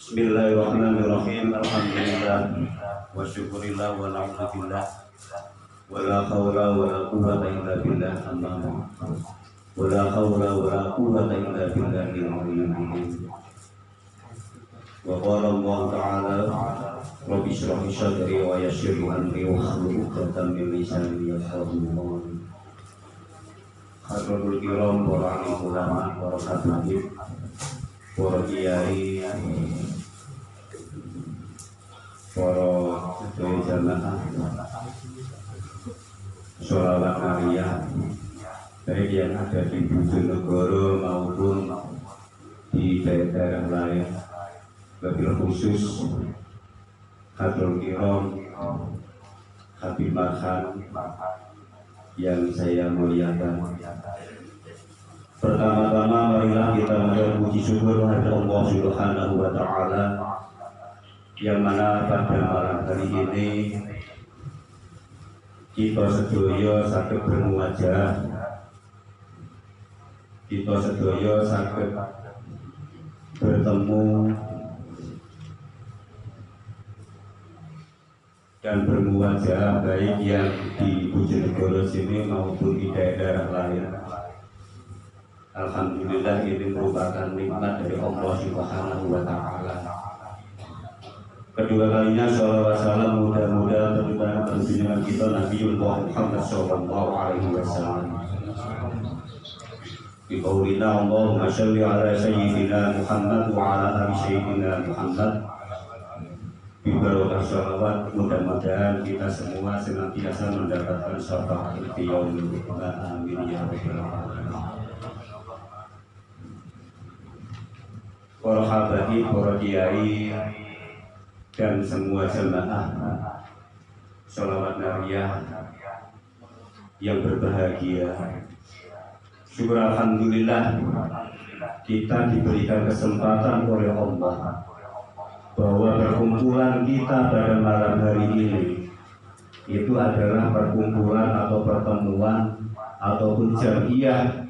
Bismillahirrahmanirrahim. Alhamdulillah wa syukurillah wa na'udzubillah wa la hawla wa la quwwata illa billah. Amma wa la hawla wa la quwwata illa billahil aliyyil azim. Wa qala Allah ta'ala rabbi shrah li sadri wa yassir li amri wa hlul 'uqdatam min lisani yafqahu qawli. Hadratul kiram para ulama, para khatib, para kiai, para sedaya jamaah sholawat nariyah baik yang ada di Bojonegoro maupun di daerah lain, wabil khusus Hadratul Kiram Habib Marhan yang saya muliakan. Pertama-tama marilah kita mengucap puji syukur kepada Allah Subhanahu wa taala yang mana pada malam hari ini kita sedaya saged bermuajah, kita sedaya saged bertemu dan bermuajah baik yang di Bojonegoro sini maupun di daerah lain. Alhamdulillah, ini merupakan nikmat dari Allah Subhanahu wa taala. Kedua kalinya sholawat salam mudah-mudahan terutama dengan kita Nabiullah Muhammad sallallahu alaihi wasallam. Bi qaulina Allahumma shalli ala sayyidina Muhammad wa ala ali sayyidina Muhammad. Bi barakah sholawat, mudah-mudahan kita semua senantiasa mendapatkan syafaat di yaumil qiyamah. Amin ya rabbal alamin. Para habaib, para kiai, dan semua jemaah sholawat nariyah yang berbahagia. Syukur alhamdulillah kita diberikan kesempatan oleh Allah bahwa perkumpulan kita pada malam hari ini itu adalah perkumpulan atau pertemuan ataupun jamiah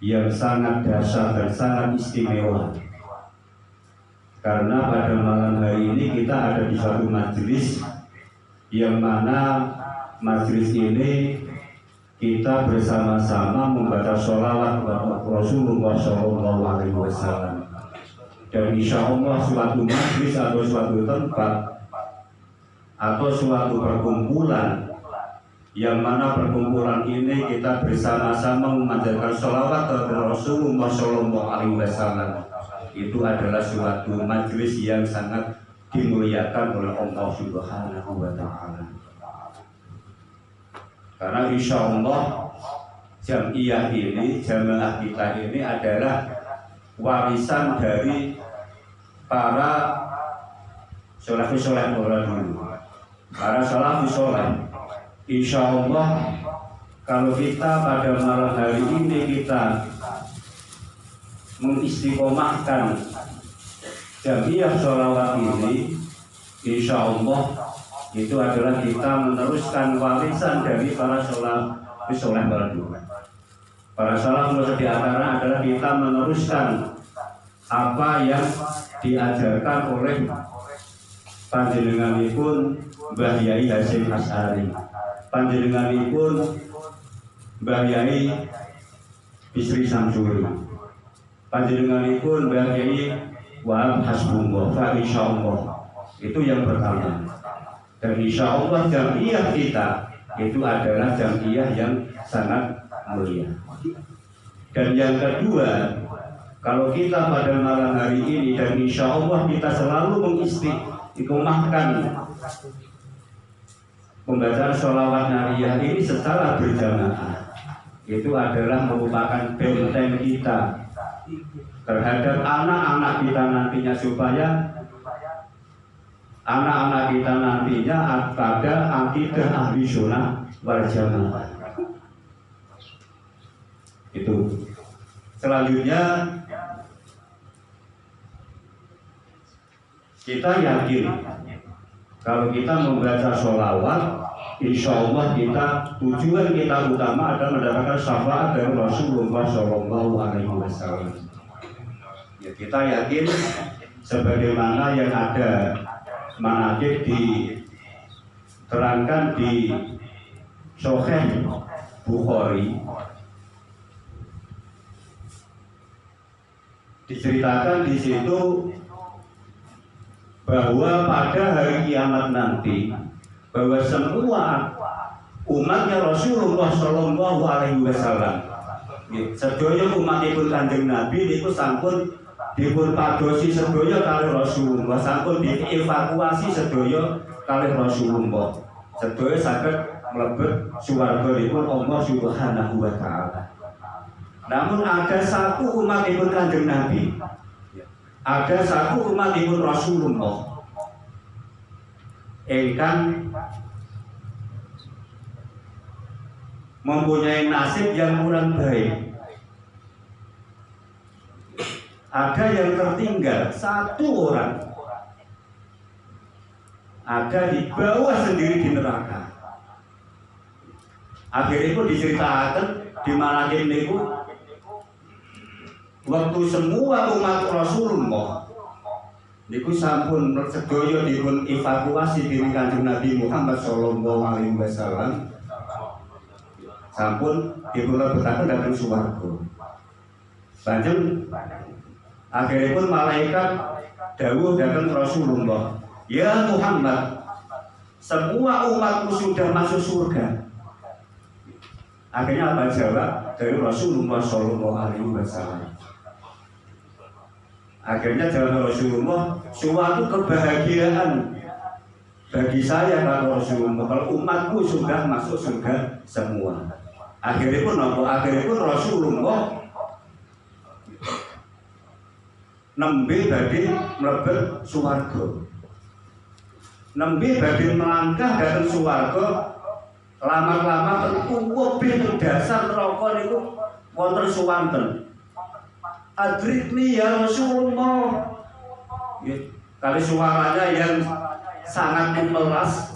yang sangat dahsyat dan sangat istimewa. Karena pada malam hari ini kita ada di suatu majelis yang mana majelis ini kita bersama-sama membaca sholawat kepada Rasulullah SAW. Dan insya Allah suatu majelis atau suatu tempat atau suatu perkumpulan yang mana perkumpulan ini kita bersama-sama memanjatkan sholawat kepada Rasulullah SAW, itu adalah suatu majelis yang sangat dimuliakan oleh Allah Subhanahu wa taala. Karena insya Allah jamiah ini, jamaah kita ini adalah warisan dari para salafus saleh dulu, para salafus saleh. Insya Allah kalau kita pada malam hari ini kita mengistiqomahkan jamiah sholawat ini, insya Allah itu adalah kita meneruskan warisan dari para salafus saleh dulu. Para salafus di antara adalah kita meneruskan apa yang diajarkan oleh panjenenganipun Mbah Yai Hasyim Asy'ari, panjenenganipun Mbah Yai Bisri Samsuri, panjenenganipun Mbah Yai Wahab Hasbullah. Fa insyaallah itu yang pertama. Dan insyaallah jamiah kita itu adalah jamiah yang sangat mulia. Dan yang kedua, kalau kita pada malam hari ini dan insyaallah kita selalu mengistiqomahkan pembacaan sholawat nariyah ini secara berjamaah, itu adalah merupakan benteng kita terhadap anak-anak kita nantinya, supaya anak-anak kita nantinya pada akidah ahli sunnah wal jamaah. Itu. Selanjutnya kita yakin kalau kita membaca sholawat, insya Allah kita tujuan kita utama adalah mendapatkan syafaat dari Rasulullah SAW. Ya, kita yakin sebagaimana yang ada manaqib diterangkan di Sahih Bukhari. Diceritakan di situ bahwa pada hari kiamat nanti, bahwa semua umatnya Rasulullah Shallallahu Alaihi Wasallam, sedaya umatipun Kanjeng Nabi niku sampun dipun padosi sedaya kali Rasulullah, sampun dievakuasi sedaya kali Rasulullah, sedaya saged mlebet swarganipun Allah Subhanahu wa taala. Namun ada satu umatipun Kanjeng Nabi, ada satu umatipun Rasulullah ingkang mempunyai nasib yang kurang baik. Ada yang tertinggal, satu orang ada di bawah sendiri di neraka. Akhirnya itu diceritakan di manaqib niku, waktu semua umat Rasulullah niku sampun sedaya dipun evakuasi dening Kanjeng Nabi Muhammad sallallahu alaihi wasallam, sampun dipun lebetaken dhateng swarga. Banjur akhiripun malaikat dawuh dhateng Rasulullah, "Ya Muhammad, semua umatmu sudah masuk surga." Akhirnya apa jawab dari Rasulullah sallallahu alaihi wasallam? Akhirnya jawab Rasulullah, suatu kebahagiaan bagi saya kata Rasulullah kalau umatku sudah masuk surga semua. Akhirnya pun Rasulullah nembe badhe mlebet swarga, nembe badhe melangkah dhateng swarga, lama-lama tentu bin dasar neraka niku wonten suwanten. Adrikni ya Rasulullah. Kali suaranya yang sangat memelas,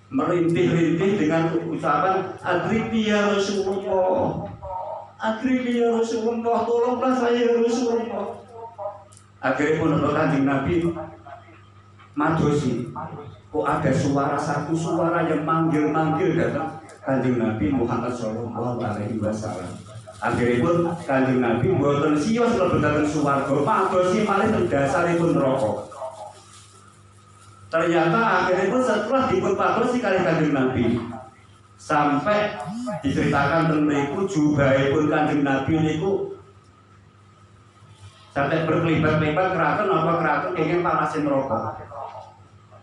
merintih-rintih dengan ucapan adrikni ya Rasulullah. Adrikni ya Rasulullah, tolonglah saya ya Rasulullah. Akhirnya pun Kanjeng Nabi madosi, kok ada satu suara yang manggil-manggil datang Kanjeng Nabi Muhammad sallallahu alaihi wasallam. Akhirnya pun Kanjeng Nabi mboten siyos mlebetaken swarga, padosi malih teng dasaripun neraka. Ternyata akhirnya pun setelah dipun padosi kali Kanjeng Nabi, sampai diceritakan teng mriku jubahipun Kanjeng Nabi niku sampai berkelibat-kelibat keraton apa keraton kenging panasin neraka.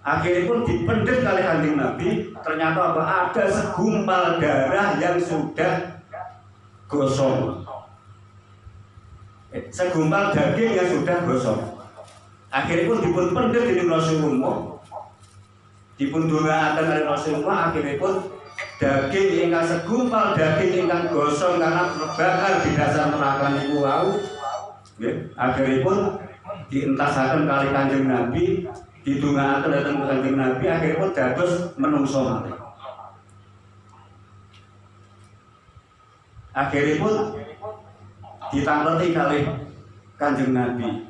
Akhirnya pun dipendhet kali Kanjeng Nabi, ternyata apa? Ada segumpal darah yang sudah gosong, segumpal daging yang sudah gosong. Akhirnya pun dipun pendhet dening Rasulullah, dipun dongaaken oleh Rasulullah. Akhirnya pun daging ingkang segumpal daging ingkang gosong karena terbakar di dasar neraka niku wau, akhirnya pun dientasaken kali Kanjeng Nabi, didongaaken dhateng Kanjeng Nabi. Akhirnya pun dados menungso malih. Akhirnya pun ditangkleti kali Kanjeng Nabi,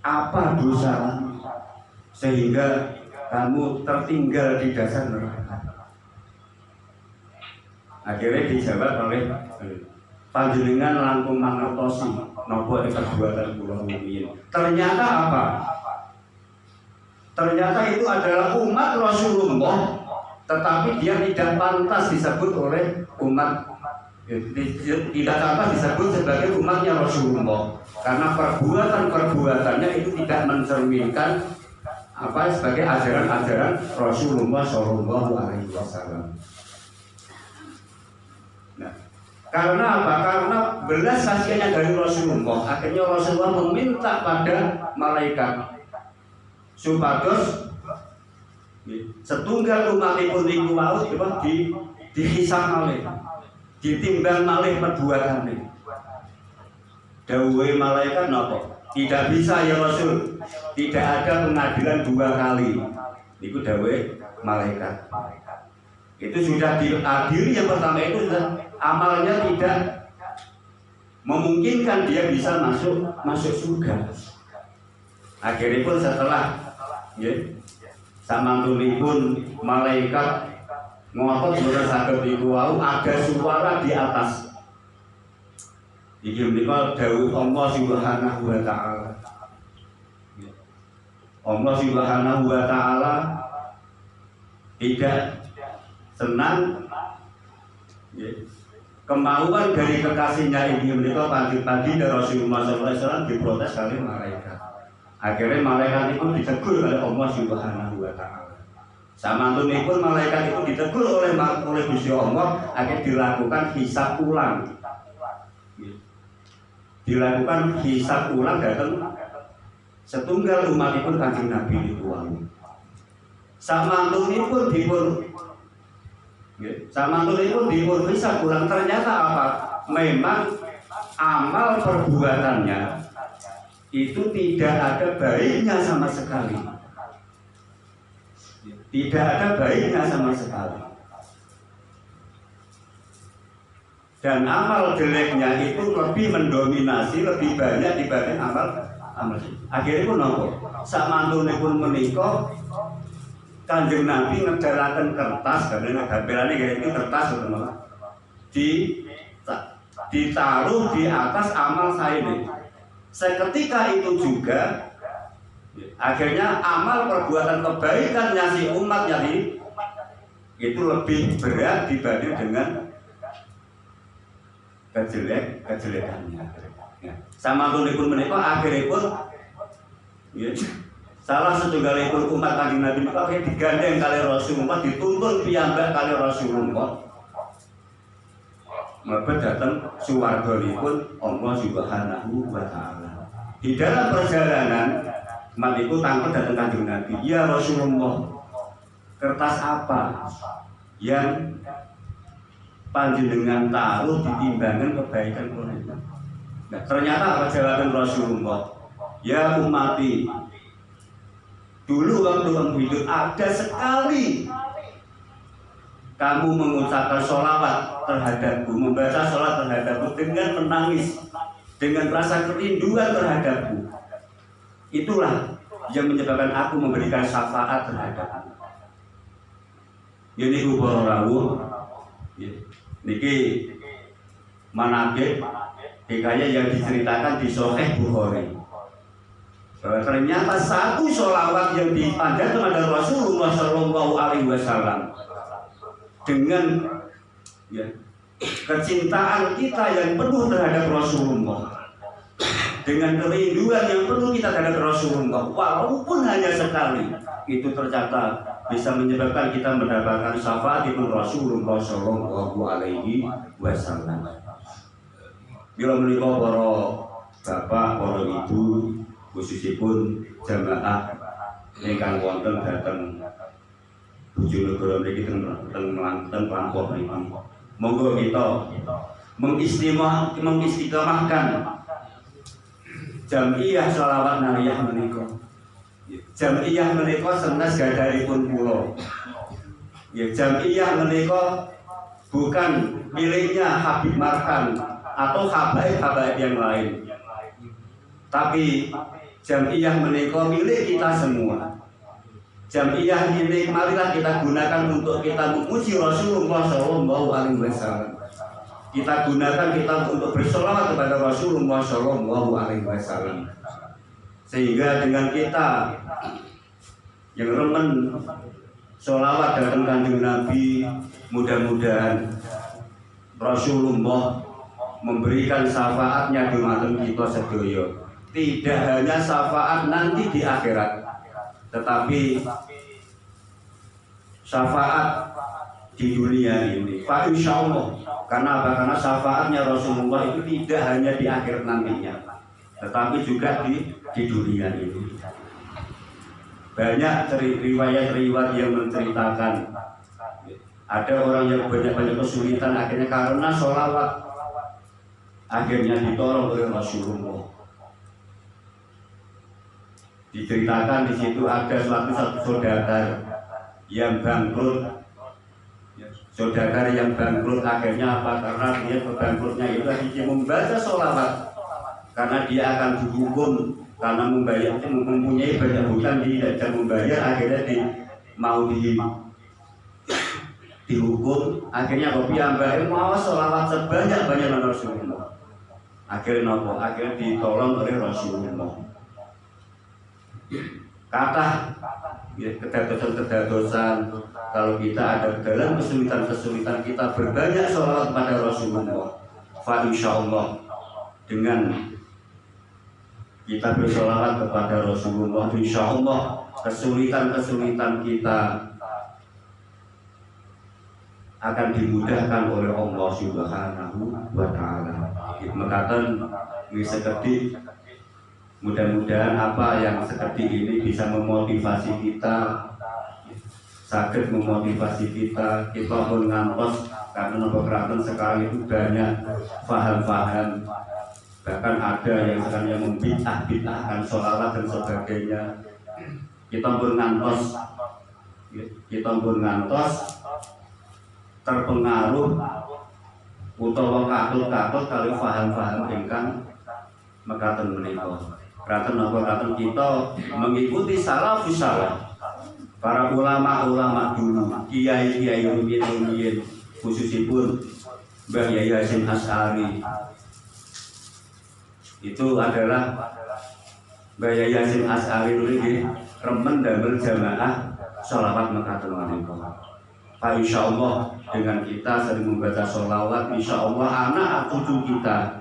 apa dosa sehingga kamu tertinggal di dasar neraka? Akhirnya dijawab oleh panjenengan langkung mangertosi napa perbuatan kula rumiyin. Ternyata apa? Ternyata itu adalah umat Rasulullah, tetapi dia tidak pantas disebut oleh umat, tidak pantas disebut sebagai umatnya Rasulullah karena perbuatannya itu tidak mencerminkan apa sebagai ajaran-ajaran Rasulullah Shallallahu Alaihi Wasallam. Nah, karena apa? Karena belas kasihannya dari Rasulullah, akhirnya Rasulullah meminta pada malaikat supados setunggal umatipun niku wau dihisab malih, ditimbang malih perbuatane. Dawuhe malaikat napa? Tidak bisa ya Rasul, tidak ada pengadilan dua kali. Niku dawuhe malaikat. Itu sudah diadili yang pertama itu amalnya tidak memungkinkan dia bisa masuk surga. Akhirnya pun setelah samantunipun malaikat ngotot boten saged iku wau, ada suara di atas. Iki menika dawuh Allah Subhanahu wa taala. Allah Subhanahu wa taala tidak senang kemauan dari kekasihnya ini menika pagi-pagi dari Rasulullah SAW diprotes kali malaikat. Akhirnya malaikat itu ditegur oleh Allah Subhanahu wa taala. Samantunipun malaikat itu ditegur oleh Gusti Allah, akhirnya dilakukan hisab ulang. Dilakukan hisab ulang datang setunggal umatipun Kanjeng Nabi niku wau. Samantunipun dipun hisab ulang, ternyata apa? Memang amal perbuatannya itu tidak ada baiknya sama sekali. Tidak ada baiknya sama sekali. Dan amal jeleknya itu lebih mendominasi, lebih banyak dibanding amal. Akhirnya pun nopo, samantunipun menika Kanjeng Nabi ngedalaken kertas, karena gambarannya kayak itu kertas, teman-teman. Ditaruh di atas amal saya ini. Seketika itu juga, akhirnya amal perbuatan kebaikannya si umatnya itu lebih berat dibanding dengan kejelekannya. Samantunipun menika akhirnya pun salah setunggalipun umat Kanjeng Nabi menika digandeng kali Rasulullah, dituntun piyambak kali Rasulullah. Mlebet dateng suwarganipun Allah Subhanahu wa taala. Di dalam perjalanan umat itu tangkep datang Kanjeng Nabi, "Ya Rasulullah, kertas apa yang panjenengan taruh di timbangan kebaikan kula?" Nah, ternyata apa jawaban Rasulullah? "Ya umati, dulu waktu kamu hidup ada sekali kamu mengucapkan sholawat terhadapku, membaca sholat terhadapku dengan menangis, dengan rasa kerinduan terhadapku. Itulah yang menyebabkan aku memberikan syafaat terhadapmu." Ini para rawuh, niki manaqib hikayat yang diceritakan di Sahih Bukhari. Bahwa ternyata satu sholawat yang dipanjatkan pada Rasulullah Shallallahu Alaihi Wasallam dengan kecintaan kita yang penuh terhadap Rasulullah, dengan kerinduan yang penuh kita terhadap Rasulullah, walaupun hanya sekali, itu tercatat bisa menyebabkan kita mendapatkan syafaat dari Rasulullah Shallallahu Alaihi Wasallam. Bila menikah para bapak, para ibu, khususipun jamaah ingkang wonten dhateng Bojonegoro mriki teng Lampung niki. Monggo kita mengistiqomahkan jamiyah sholawat nariyah menika. Jamiyah menika senes gadharipun kula. Jamiyah menika bukan miliknya Habib Markan atau habaib-habaib yang lain, tapi jamiyah menika milik kita semua. Jamiyah ini marilah kita gunakan untuk kita memuji Rasulullah Shallallahu Alaihi Wasallam. Kita gunakan kita untuk bersolawat kepada Rasulullah Shallallahu Alaihi Wasallam. Sehingga dengan kita yang remen solawat datang Kanjeng Nabi, mudah-mudahan Rasulullah memberikan syafaatnya dumateng kita sedaya. Tidak hanya syafaat nanti di akhirat, tetapi syafaat di dunia ini. Pak, insya Allah. Karena apa? Karena syafaatnya Rasulullah itu tidak hanya di akhirat nantinya, tetapi juga di dunia ini. Banyak riwayat-riwayat yang menceritakan ada orang yang banyak kesulitan, akhirnya karena sholawat akhirnya ditolong oleh Rasulullah. Diceritakan di situ ada satu saudagar yang bangkrut. Saudagar yang bangkrut akhirnya apa? Karena dia bangkrutnya itu membaca sholawat karena dia akan dihukum karena mempunyai banyak hutang dia tidak membayar, akhirnya dihukum. Akhirnya kok piyambake mau sholawat sebanyak-banyak nang Rasulullah. Akhirnya nopo? Akhirnya ditolong oleh Rasulullah. Kata kedadosan kalau kita ada dalam kesulitan kita berbanyak sholawat pada Rasulullah. Fa insyaallah dengan kita bersolawat kepada Rasulullah, insyaallah kesulitan kita akan dimudahkan oleh Allah Subhanahu wa Ta'ala. Mengatakan seperti mudah-mudahan apa yang seperti ini bisa memotivasi kita, sakit memotivasi kita pun ngantos karena nopo sekarang itu banyak faham-faham, bahkan ada yang sekarang yang membid'ahkan sholawat dan sebagainya. Kita pun ngantos terpengaruh utawa katut kali faham-faham ingkang mekaten menika. Kraton kita mengikuti salafus saleh, para ulama dulu, kiai rumiyin khususipun Mbah Yai Hasyim Asy'ari. Itu adalah Mbah Yai Hasyim Asy'ari niki remen damel jamaah sholawat mekaten menika. Pak insyaallah dengan kita sering membaca sholawat, insyaallah anak cucu kita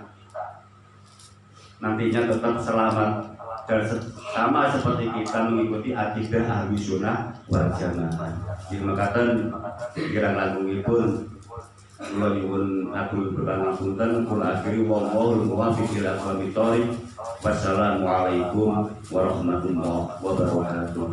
nantinya tetap selamat dan sama seperti kita mengikuti akidah ahli sunnah wal jamaah. Di mekaten kirang langkungipun kula nyuwun atur berpangapunten, kula akhiri wallahu muwaffiq ila aqwamit thoriq. Wassalamualaikum warahmatullahi wabarakatuh.